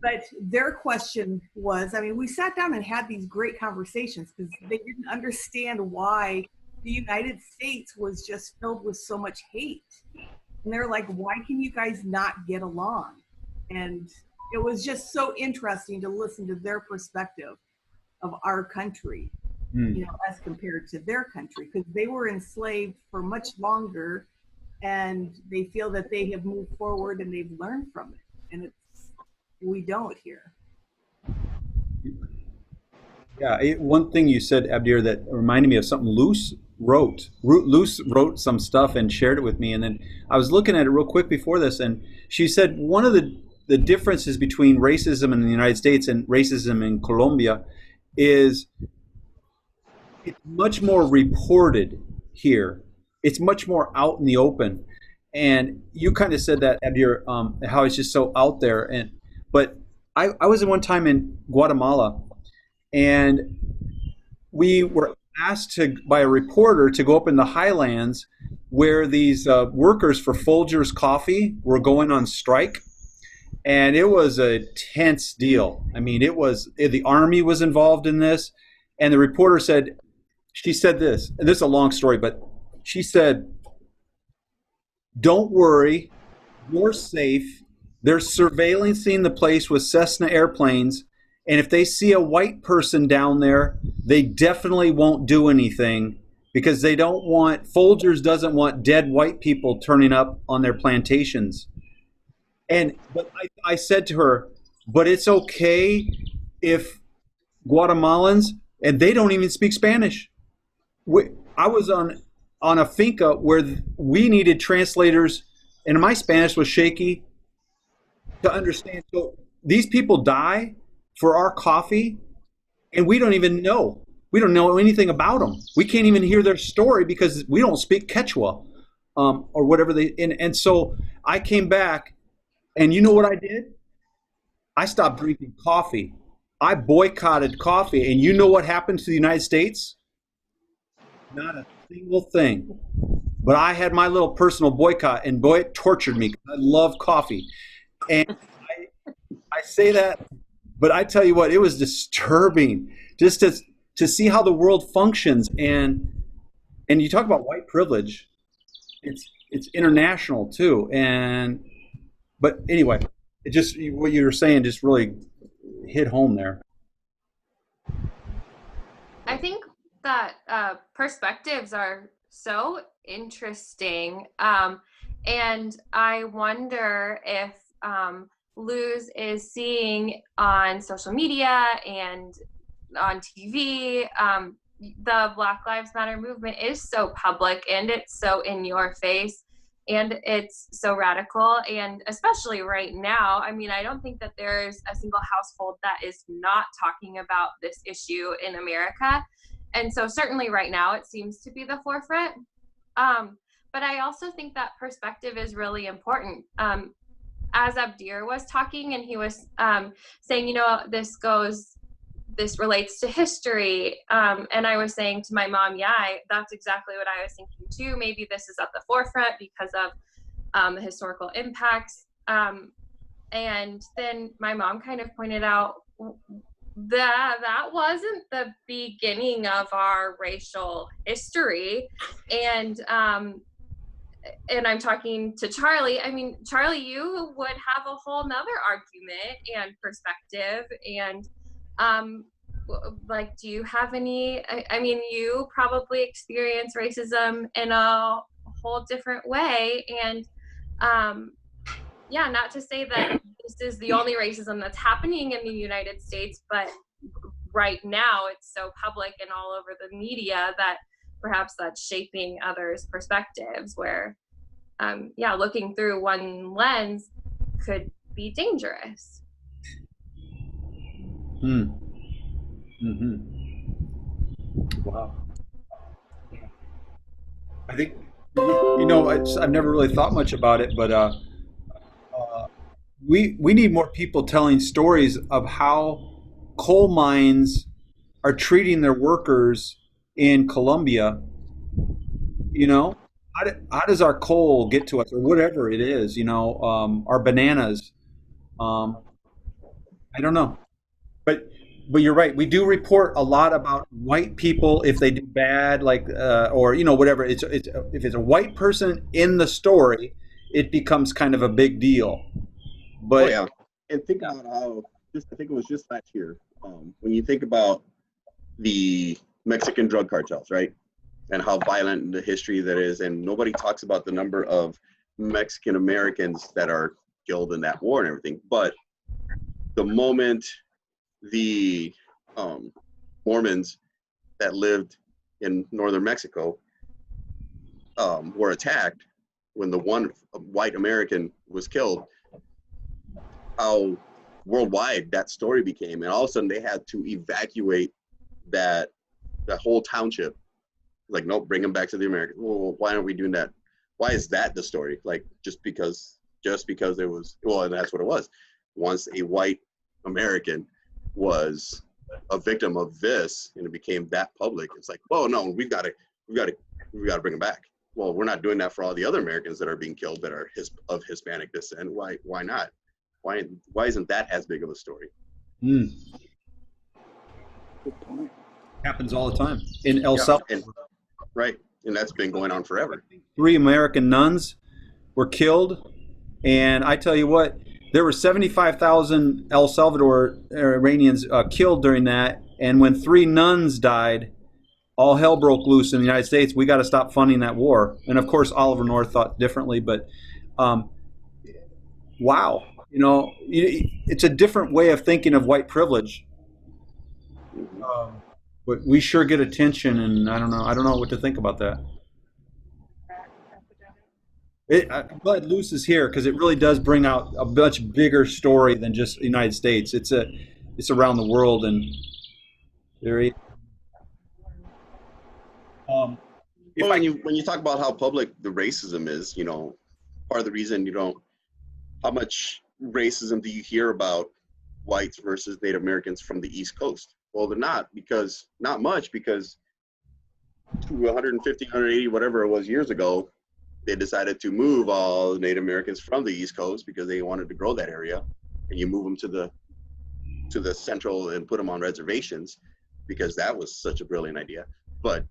But their question was, I mean, we sat down and had these great conversations because they didn't understand why the United States was just filled with so much hate. And they're like, why can you guys not get along? And it was just so interesting to listen to their perspective of our country, you know, as compared to their country, because they were enslaved for much longer, and they feel that they have moved forward and they've learned from it. And we don't here. Yeah, one thing you said, Abdir, that reminded me of something Luce wrote. Luce wrote some stuff and shared it with me, and then I was looking at it real quick before this, and she said one of the differences between racism in the United States and racism in Colombia is it's much more reported here. It's much more out in the open. And you kind of said that, Abdir, how it's just so out there. But I was at one time in Guatemala, and we were asked by a reporter to go up in the highlands where these workers for Folgers Coffee were going on strike. And it was a tense deal. I mean, the army was involved in this. And the reporter said, she said this, and this is a long story, but she said, don't worry, you're safe. They're surveillancing the place with Cessna airplanes. And if they see a white person down there, they definitely won't do anything because they don't want, Folgers doesn't want dead white people turning up on their plantations. But I said to her, but it's okay if Guatemalans, and they don't even speak Spanish. I was on a finca where we needed translators, and my Spanish was shaky to understand. So these people die for our coffee, and we don't even know. We don't know anything about them. We can't even hear their story because we don't speak Quechua, or whatever they. And so I came back, and you know what I did? I stopped drinking coffee. I boycotted coffee, and you know what happened to the United States? Not a single thing. But I had my little personal boycott, and boy, it tortured me. I love coffee, and I say that, but I tell you what, it was disturbing just to see how the world functions. And you talk about white privilege, it's international too. But anyway, it just what you were saying just really hit home there. I think that perspectives are so interesting. And I wonder if Luz is seeing on social media and on TV, the Black Lives Matter movement is so public and it's so in your face and it's so radical. And especially right now, I mean, I don't think that there's a single household that is not talking about this issue in America. And so certainly right now it seems to be the forefront. But I also think that perspective is really important. As Abdir was talking and he was saying, you know, this relates to history. And I was saying to my mom, yeah, that's exactly what I was thinking too. Maybe this is at the forefront because of the historical impacts. And then my mom kind of pointed out that wasn't the beginning of our racial history. And I'm talking to Charlie. I mean, Charlie, you would have a whole nother argument and perspective. And like, do you have any, I mean, you probably experience racism in a whole different way. And yeah, not to say that this is the only racism that's happening in the United States, but right now it's so public and all over the media that perhaps that's shaping others' perspectives where, yeah, looking through one lens could be dangerous. Mm-hmm. Wow. I think, you know, I've never really thought much about it, but we need more people telling stories of how coal mines are treating their workers in Colombia. You know, how does our coal get to us, or whatever it is? You know, our bananas. I don't know, but you're right. We do report a lot about white people if they do bad, like or you know whatever. It's if it's a white person in the story, it becomes kind of a big deal. But oh yeah, and think about how I think it was just last year when you think about the Mexican drug cartels, right? And how violent the history that is, and nobody talks about the number of Mexican Americans that are killed in that war and everything. But the moment the Mormons that lived in northern Mexico were attacked, when the one white American was killed, how worldwide that story became, and all of a sudden they had to evacuate that whole township. Like, nope, bring them back to the Americans. Well, why aren't we doing that? Why is that the story? Like, just because it was, well, and that's what it was. Once a white American was a victim of this and it became that public, it's like, oh no, we've got to bring them back. Well, we're not doing that for all the other Americans that are being killed that are of Hispanic descent. Why not? Why isn't that as big of a story? Good point. Happens all the time in El Salvador. Right, and that's been going on forever. 3 American nuns were killed, and I tell you what, there were 75,000 El Salvador Iranians killed during that, and when 3 nuns died, all hell broke loose in the United States. We got to stop funding that war. And of course, Oliver North thought differently, but wow, you know, it's a different way of thinking of white privilege. But we sure get attention, and I don't know what to think about that. I'm glad Luce is here because it really does bring out a much bigger story than just the United States. It's around the world, and very. Um, if Well, I when you talk about how public the racism is, you know, part of the reason you don't, how much racism do you hear about whites versus Native Americans from the East Coast? Well, they're not much, because to 150, 180, whatever it was years ago, they decided to move all Native Americans from the East Coast because they wanted to grow that area, and you move them to the central and put them on reservations because that was such a brilliant idea. But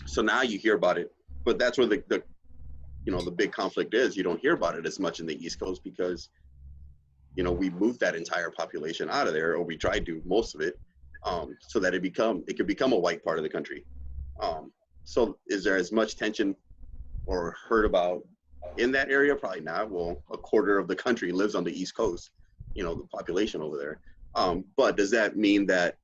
so now you hear about it, but that's where the big conflict is. You don't hear about it as much in the East Coast because, you know, we moved that entire population out of there, or we tried to, most of it, so that it could become a white part of the country. So is there as much tension or heard about in that area? Probably not. Well, a quarter of the country lives on the East Coast, you know, the population over there. But does that mean that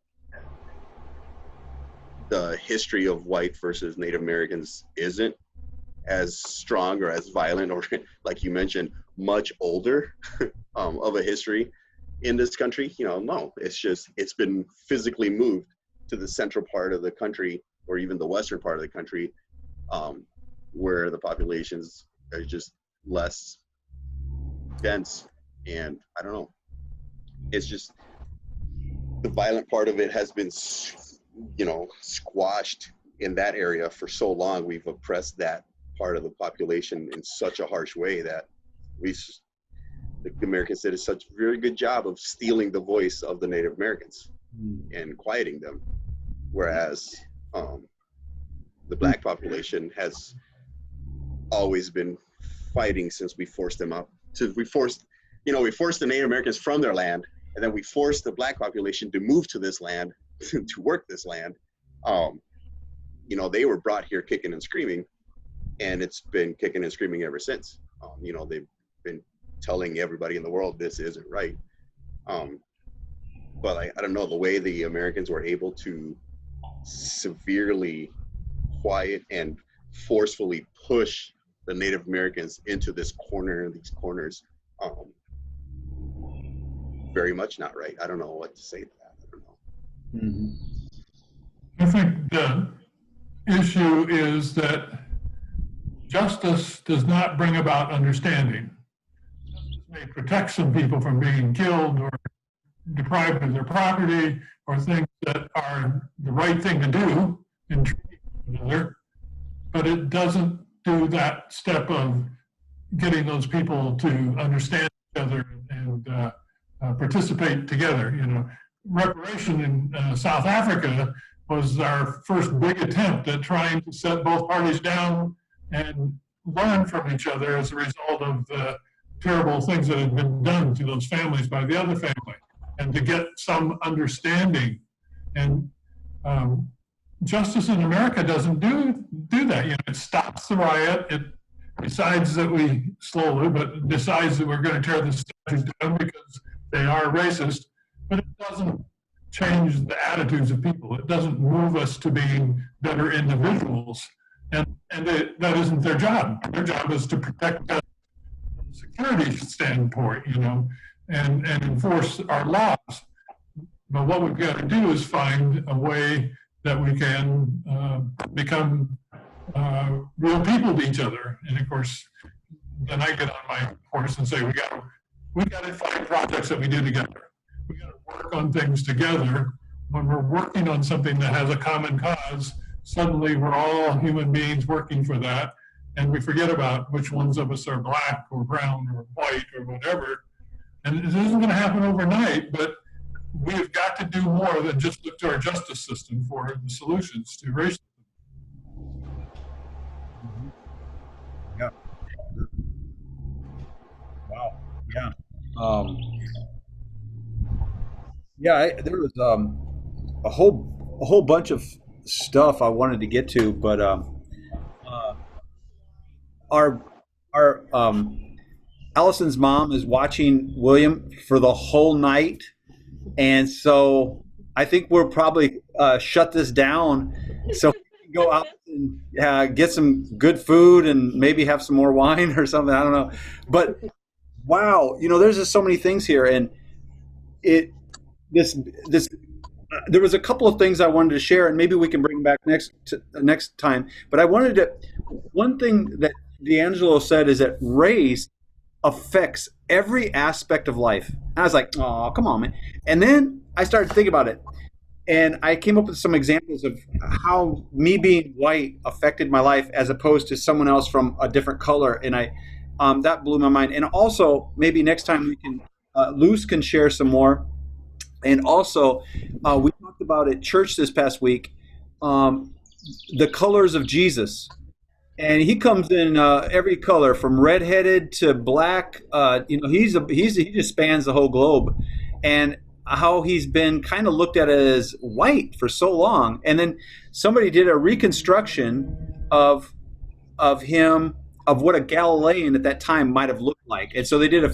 the history of white versus Native Americans isn't as strong or as violent, or like you mentioned, much older of a history in this country? You know, no, it's been physically moved to the central part of the country, or even the western part of the country, where the populations are just less dense. And I don't know, it's just the violent part of it has been, you know, squashed in that area for so long. We've oppressed that part of the population in such a harsh way that the Americans did such a very good job of stealing the voice of the Native Americans and quieting them, whereas the black population has always been fighting since we forced them out. We forced the Native Americans from their land, and then we forced the black population to move to this land to work this land. You know, they were brought here kicking and screaming, and it's been kicking and screaming ever since. You know, they've been telling everybody in the world this isn't right. But I don't know, the way the Americans were able to severely quiet and forcefully push the Native Americans into these corners, very much not right. I don't know what to say to that. I don't know. Mm-hmm. I think the issue is that justice does not bring about understanding. Justice may protect some people from being killed or deprived of their property, or things that are the right thing to do in treating one another, but it doesn't do that step of getting those people to understand each other and participate together. You know, reparation in South Africa was our first big attempt at trying to set both parties down and learn from each other as a result of the terrible things that had been done to those families by the other family, and to get some understanding. And justice in America doesn't do that. You know, it stops the riot. It decides that we slowly, but decides that we're going to tear the statues down because they are racist. But it doesn't change the attitudes of people. It doesn't move us to being better individuals. And that isn't their job. Their job is to protect us from a security standpoint, you know, and enforce our laws. But what we've got to do is find a way that we can become real people to each other. And of course, then I get on my horse and say, we got to find projects that we do together. We got to work on things together. When we're working on something that has a common cause, suddenly we're all human beings working for that, and we forget about which ones of us are black or brown or white or whatever. And it isn't going to happen overnight, but we have got to do more than just look to our justice system for the solutions to racism. Yeah. Wow. Yeah. There was a whole bunch of stuff I wanted to get to, but our Allison's mom is watching William for the whole night, and so I think we'll probably shut this down so we can go out and get some good food and maybe have some more wine or something. I don't know. But wow, there's just so many things here, and it this this there was a couple of things I wanted to share, and maybe we can bring back next time. But I wanted to. One thing that D'Angelo said is that race affects every aspect of life. And I was like, oh, come on, man. And then I started to think about it. And I came up with some examples of how me being white affected my life as opposed to someone else from a different color. And that blew my mind. And also, maybe next time we can, Luz can share some more. And also, we talked about at church this past week, the colors of Jesus. And he comes in every color, from redheaded to black. He just spans the whole globe, and how he's been kind of looked at as white for so long. And then somebody did a reconstruction of him, of what a Galilean at that time might have looked like. And so they did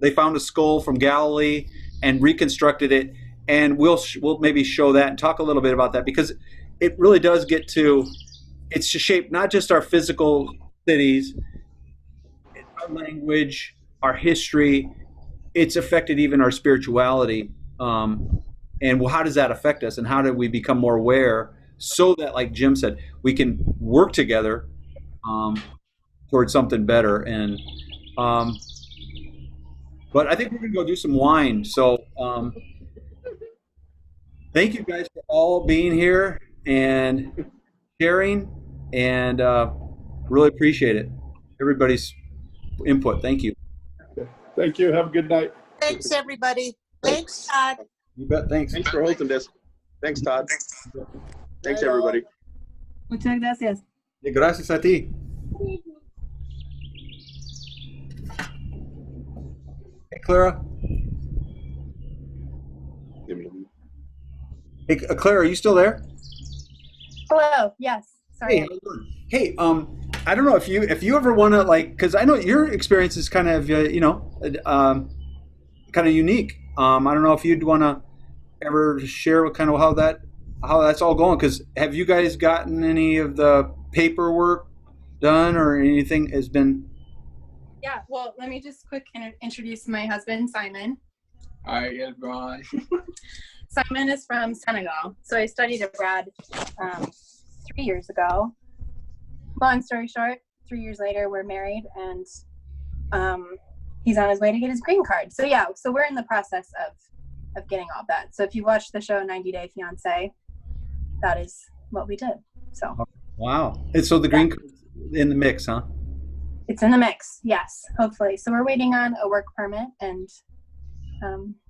they found a skull from Galilee and reconstructed it. And we'll maybe show that and talk a little bit about that, because it really does get to. It's to shape not just our physical cities, our language, our history. It's affected even our spirituality. And how does that affect us? And how do we become more aware so that, like Jim said, we can work together towards something better? And but I think we're going to go do some wine. So thank you guys for all being here and sharing. And really appreciate it. Everybody's input. Thank you. Thank you. Have a good night. Thanks, everybody. Thanks, Todd. You bet. Thanks. Thanks for hosting this. Thanks, Todd. Thanks, everybody. Muchas gracias. Gracias a ti. Hey, Clara. Hey, Clara, are you still there? Hello. Yes. Sorry. Hey, how you doing? Hey, I don't know if you ever want to, because I know your experience is kind of kind of unique. I don't know if you'd want to ever share what kind of how that's all going. Because have you guys gotten any of the paperwork done or anything has been? Yeah. Well, let me just introduce my husband, Simon. Hi, everyone. Simon is from Senegal. So I studied abroad 3 years ago. Long story short, 3 years later, we're married, and he's on his way to get his green card. So yeah, so we're in the process of getting all that. So if you watch the show 90 Day Fiancé, that is what we did. So Wow. And so the green card's in the mix, huh? it's in the mix, yes, hopefully. So we're waiting on a work permit, and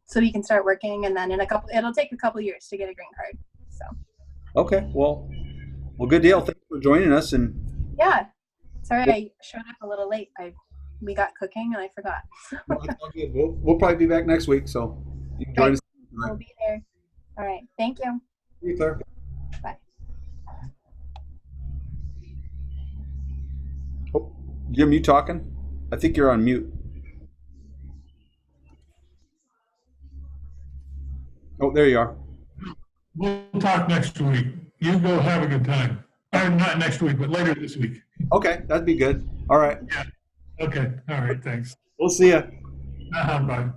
so we can start working, and then it'll take a couple years to get a green card. So Okay. Well, good deal. Thanks for joining us. And yeah, sorry I showed up a little late. We got cooking and I forgot. we'll probably be back next week. So you can join us. We'll be there. All right. Thank you. See you, Claire. Bye. Oh, Jim, you talking? I think you're on mute. Oh, there you are. We'll talk next week. You go have a good time. Or not next week, but later this week. Okay, that'd be good. All right. Yeah. Okay. All right. Thanks. We'll see ya. Bye.